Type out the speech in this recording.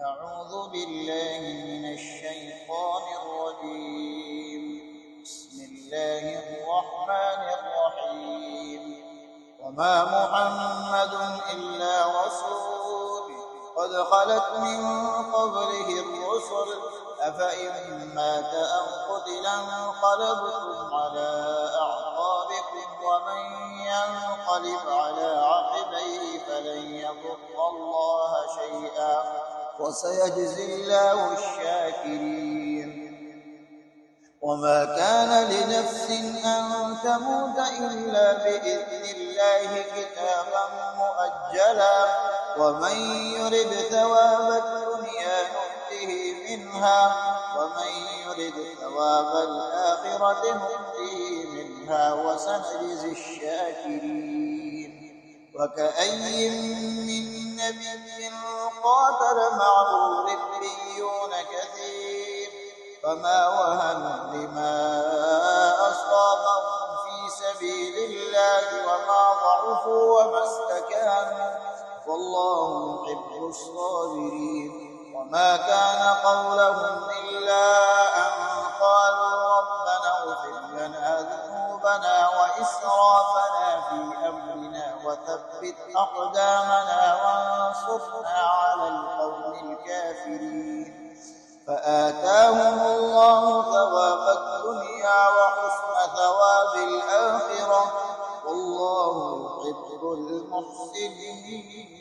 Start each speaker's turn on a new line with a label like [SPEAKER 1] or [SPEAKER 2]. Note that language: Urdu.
[SPEAKER 1] أعوذ بالله من الشيطان الرجيم. بسم الله الرحمن الرحيم. وما محمد إلا رسول قد خلت من قبله الرسل أفإن مات أو قتل انقلبتم على أعقابكم ومن ينقلب على عقبيه فلن يضر الله شيئا وسيجزي الله الشاكرين. وما كان لنفس أن تموت إلا بإذن الله كتابا مؤجلا ومن يرد ثواب الدنيا نؤته منها ومن يرد ثواب الآخرة نؤته منها وسنجزي الشاكرين. وكأي من نبي قاتل معه ربيون كثير فما وهنوا لما أصابهم في سبيل الله وما ضعفوا وما استكانوا والله يحب الصابرين. وما كان قولهم إلا أن قالوا ربنا اغفر لنا ذنوبنا وإسرافنا في أمرنا وثبت أقدامنا وانصرنا على القوم الكافرين. فآتاهم الله ثواب الدنيا وحسن ثواب الآخرة والله يحب المحسنين.